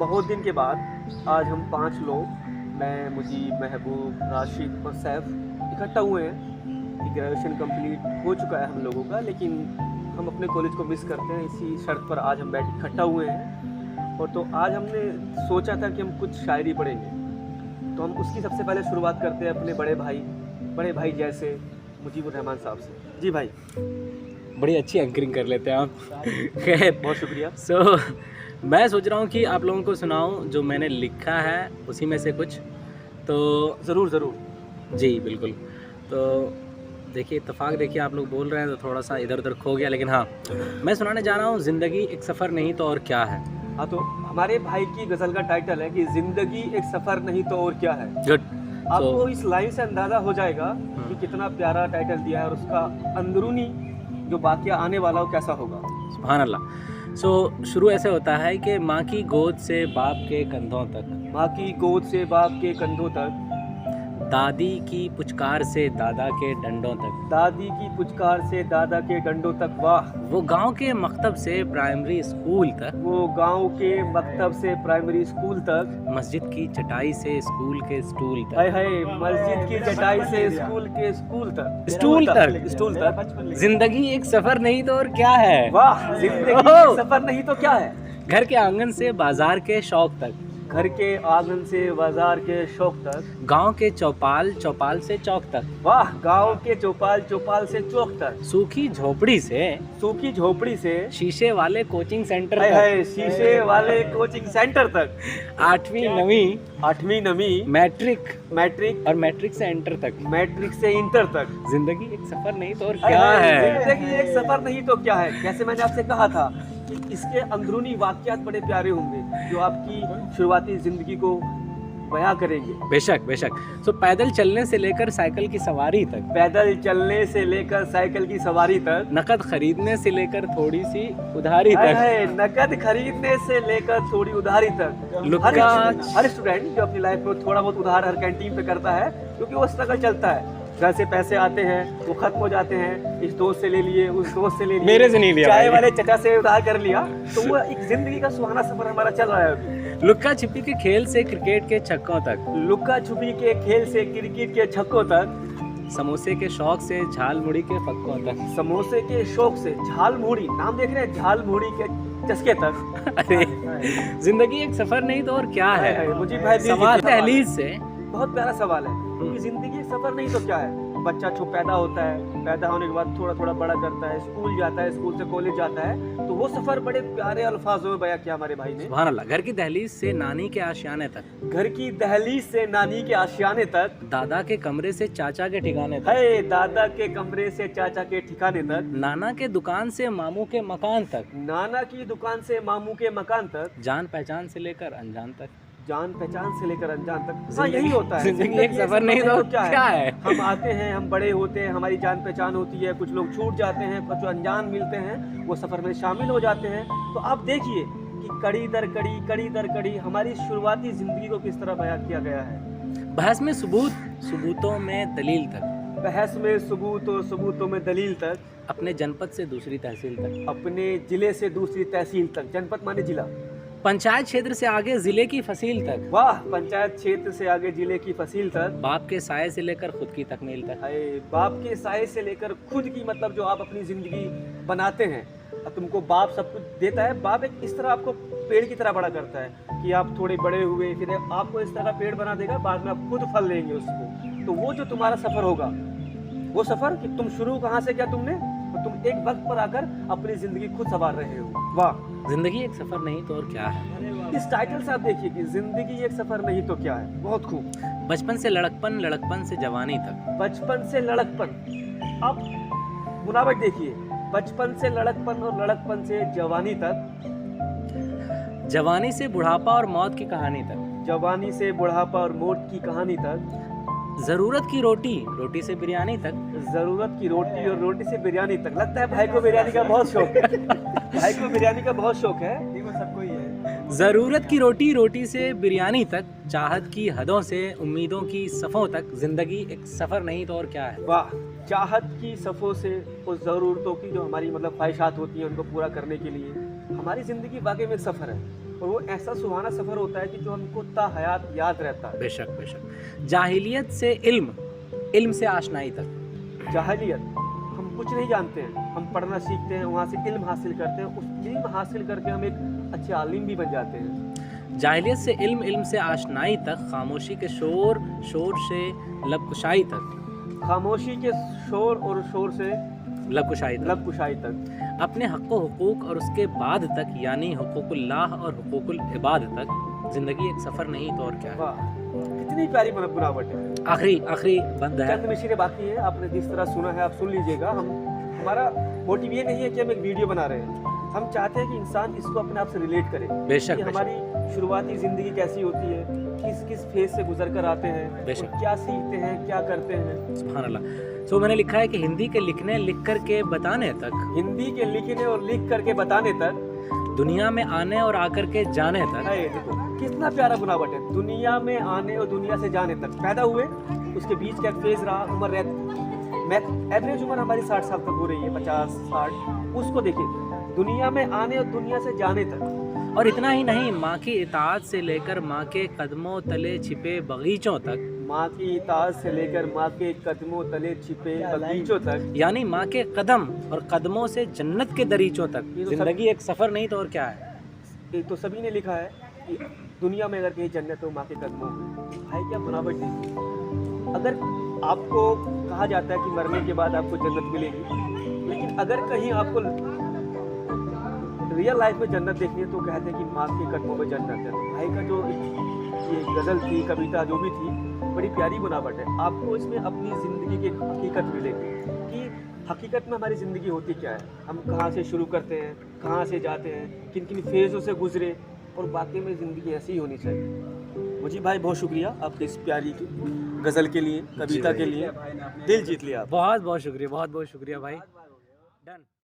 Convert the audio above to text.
बहुत दिन के बाद आज हम 5 लोग, मैं, मुजीब, महबूब, राशिद और सैफ इकट्ठा हुए हैं। ग्रेजुएशन कंप्लीट हो चुका है हम लोगों का, लेकिन हम अपने कॉलेज को मिस करते हैं। इसी शर्त पर आज हम बैठ इकट्ठा हुए हैं। और तो आज हमने सोचा था कि हम कुछ शायरी पढ़ेंगे, तो हम उसकी सबसे पहले शुरुआत करते हैं अपने बड़े भाई जैसे मुजीबुर रहमान साहब से। जी भाई। बड़ी अच्छी एंकरिंग कर लेते हैं आप। खैर, बहुत शुक्रिया। मैं सोच रहा हूँ कि आप लोगों को सुनाऊँ जो मैंने लिखा है उसी में से कुछ। तो ज़रूर। जी बिल्कुल। तो देखिए, इत्तेफाक देखिए, आप लोग बोल रहे हैं तो थोड़ा सा इधर उधर खो गया, लेकिन हाँ, मैं सुनाने जा रहा हूँ ज़िंदगी एक सफ़र नहीं तो और क्या है। हाँ, तो हमारे भाई की गज़ल का टाइटल है कि ज़िंदगी एक सफ़र नहीं तो और क्या है। गुड। आपको इस लाइन से अंदाज़ा हो जाएगा कि कितना प्यारा टाइटल दिया है और उसका अंदरूनी जो वाक़या आने वाला हो कैसा होगा। सुभान अल्लाह। शुरू ऐसे होता है कि माँ की गोद से बाप के कंधों तक, माँ की गोद से बाप के कंधों तक, दादी की पुचकार से दादा के डंडों तक, दादी की पुचकार से दादा के डंडों तक, वाह। वो गांव के मकतब से प्राइमरी स्कूल तक, वो गांव के मकतब से प्राइमरी स्कूल तक, मस्जिद की चटाई से स्कूल के स्टूल तक, हाय मस्जिद की चटाई से स्कूल के स्टूल तक, स्टूल तक। जिंदगी एक सफर नहीं तो और क्या है। वाह, जिंदगी एक सफर नहीं तो क्या है। घर के आंगन से बाजार के शौक तक, घर के आंगन से बाजार के शौक तक, गांव के चौपाल से चौक तक, वाह, गांव के चौपाल से चौक तक, सूखी झोपड़ी से शीशे वाले कोचिंग सेंटर तक, शीशे वाले कोचिंग सेंटर तक, 8वीं नवीं मैट्रिक और मैट्रिक से इंटर तक, मैट्रिक से इंटर तक। जिंदगी एक सफर नहीं तो और क्या है। जिंदगी एक सफर नहीं तो क्या है। जैसे मैंने आपसे कहा था कि इसके अंदरूनी वाक़यात बड़े प्यारे होंगे जो आपकी शुरुआती जिंदगी को बयां करेंगे। बेशक। पैदल चलने से लेकर साइकिल की सवारी तक, नकद खरीदने से लेकर थोड़ी सी उधारी तक, नकद खरीदने से लेकर थोड़ी उधारी तक। हर स्टूडेंट जो अपनी लाइफ में थोड़ा बहुत उधार हर कैंटीन पे करता है, क्योंकि वो स्ट्रगल चलता है। घर से पैसे आते हैं, वो खत्म हो जाते हैं, इस दोस्त से ले लिए, उस दोस्त से ले लिए, मेरे से नहीं लिया, चाय वाले चचा से उधार कर लिया। तो वो एक जिंदगी का सुहाना सफर हमारा चल रहा है अभी। लुक्का छिपी के खेल से क्रिकेट के छक्कों तक, लुक्का छुपी के खेल से क्रिकेट के छक्कों तक, समोसे के शौक से झाल मुड़ी के फक्कों तक, समोसे के शौक से झाल मुड़ी, नाम देख रहे हैं, झाल मुड़ी के चस्के तक। अरे, जिंदगी एक सफर नहीं तो और क्या है। मुझे भाई सवाल दहलीज से बहुत प्यारा सवाल है, क्योंकि जिंदगी एक सफर नहीं तो क्या है। बच्चा पैदा होता है, पैदा होने के बाद थोड़ा बड़ा करता है, स्कूल जाता है, स्कूल से कॉलेज जाता है, तो वो सफर बड़े प्यारे अल्फाजों में बयां किया हमारे भाई ने। सुभान अल्लाह। घर की दहलीज से नानी के आशियाने तक, घर की दहलीज से नानी के आशियाने तक, दादा के कमरे से चाचा के ठिकाने तक, दादा के कमरे से चाचा के ठिकाने तक, नाना के दुकान से मामू के मकान तक, नाना की दुकान से मामू के मकान तक, जान पहचान से लेकर अनजान तक, जान पहचान से लेकर अनजान तक। हाँ, यही होता है। जिंदगी एक सफर नहीं तो क्या है। हम आते हैं, हम बड़े होते हैं, हमारी जान पहचान होती है, कुछ लोग छूट जाते हैं, कुछ अनजान मिलते हैं, वो सफर में शामिल हो जाते हैं। तो आप देखिए कि कड़ी दर कड़ी हमारी शुरुआती जिंदगी को किस तरह बयां किया गया है। बहस में सबूतों में दलील तक, बहस में सबूतों में दलील तक, अपने जनपद से दूसरी तहसील तक, अपने जिले से दूसरी तहसील तक, जनपद माने जिला, पंचायत क्षेत्र से आगे जिले की फसील तक, वाह, पंचायत क्षेत्र से आगे जिले की फसील तक, बाप के साये से लेकर खुद की तकमील तक, बाप के साये से लेकर खुद की, मतलब जो आप अपनी जिंदगी बनाते हैं, तुमको बाप सब कुछ देता है। बाप एक इस तरह आपको पेड़ की तरह बड़ा करता है कि आप थोड़े बड़े हुए, फिर आपको इस तरह पेड़ बना देगा, बाद में आप खुद फल लेंगे उसको। तो वो जो तुम्हारा सफर होगा, वो सफर कि तुम शुरू कहाँ से किया तुमने, तो तुम एक वक्त पर आकर अपनी जिंदगी खुद संवार रहे हो। वाह, जिंदगी एक सफर नहीं तो और क्या है। इस टाइटल से आप देखिए कि जिंदगी एक सफर नहीं तो क्या है। बहुत खूब। बचपन से लड़कपन से जवानी तक, बचपन से लड़कपन, अब बुनावट देखिए, बचपन से लड़कपन और लड़कपन से जवानी तक, जवानी से बुढ़ापा और मौत की कहानी तक, जवानी से बुढ़ापा और मौत की कहानी तक, जरूरत की रोटी से बिरयानी तक, जरूरत की रोटी और रोटी से बिरयानी तक। लगता है भाई को बिरयानी का बहुत शौक है। भाई को बिरयानी का बहुत शौक है, सबको ही है। जरूरत की रोटी से बिरयानी तक, चाहत की हदों से उम्मीदों की सफ़ों तक, जिंदगी एक सफर नहीं तो और क्या है। वाह, चाहत की सफ़ों से उस ज़रूरतों की जो हमारी मतलब ख्वाहिशात होती हैं उनको पूरा करने के लिए हमारी ज़िंदगी वाकई में एक सफ़र है। और वो ऐसा सुहाना सफ़र होता है कि जो हमको ता हयात याद रहता है। बेशक बेशक। जाहिलियत से इल्म, इल्म से आशनाई तक। जाहिलियत, हम कुछ नहीं जानते हैं, हम पढ़ना सीखते हैं, वहाँ से इल्म हासिल करते हैं, उस इल्म हासिल करके हम एक अच्छे आलिम भी बन जाते हैं। जाहिलियत से इल्म, इल्म से आशनाई तक, खामोशी के शोर, शोर से लबकुशाई तक। खामोशी के शोर और शोर से लबकुशाई तक। लबकुशाई तक। अपने हक़ व हुकूक और उसके बाद तक, यानी हुकूकुल्लाह और हुकूकुल इबाद तक। ज़िंदगी एक सफ़र नहीं तो और क्या है। वाह, कितनी प्यारी बनावट है। आखिरी बंद है। चंद मिशरे बाकी है, आपने जिस तरह सुना है आप सुन लीजिएगा। हमारा मोटिव ये नहीं है कि हम एक वीडियो बना रहे हैं, हम चाहते हैं कि इंसान इसको अपने आप से रिलेट करे। बेशक कि हमारी शुरुआती ज़िंदगी कैसी होती है, किस किस फेज से गुजर कर आते हैं, बेशक। और क्या सीखते हैं, क्या करते हैं। सुभान अल्लाह। सो मैंने लिखा है कि हिंदी के लिखने, लिख कर के बताने तक, हिंदी के लिखने और लिख करके बताने तक, दुनिया में आने और आकर के जाने तक। है देखो कितना प्यारा बनावट है। दुनिया में आने और दुनिया से जाने तक, पैदा हुए उसके बीच का एक फेज रहा, उम्र रहती, मैं एवरेज उम्र हमारी 60 साल तक हो रही है, 50-60, उसको देखिए, दुनिया में आने और दुनिया से जाने तक। और इतना ही नहीं, माँ की इताअत से लेकर माँ के कदमों तले छिपे बगीचों तक। माँ की इताअत से लेकर माँ के कदमों तले छिपे बगीचों तक, यानी माँ के कदम और कदमों से जन्नत के दरीचों तक। ये तो जिंदगी एक सफ़र नहीं तो और क्या है। ये तो सभी ने लिखा है कि दुनिया में अगर कहीं जन्नत हो माँ के कदमों में। भाई क्या बनावट देखिए। अगर आपको कहा जाता है कि मरने के बाद आपको जन्नत मिलेगी, लेकिन अगर कहीं आपको रियल लाइफ में जन्नत देखनी है तो कहते हैं कि माँ के कदमों में जन्नत है। तो भाई का जो ये गज़ल थी, कविता जो भी थी, बड़ी प्यारी बनावट है। आपको इसमें अपनी ज़िंदगी की हकीकत मिलेगी कि हकीकत में हमारी ज़िंदगी होती क्या है, हम कहाँ से शुरू करते हैं, कहाँ से जाते हैं, किन किन फेज़ों से गुजरे, और वाकई में ज़िंदगी ऐसी ही होनी चाहिए। मुझे भाई बहुत शुक्रिया आपकी इस प्यारी गज़ल के लिए, कविता के लिए, दिल जीत लिया आप। बहुत बहुत शुक्रिया, बहुत बहुत शुक्रिया भाई। डन।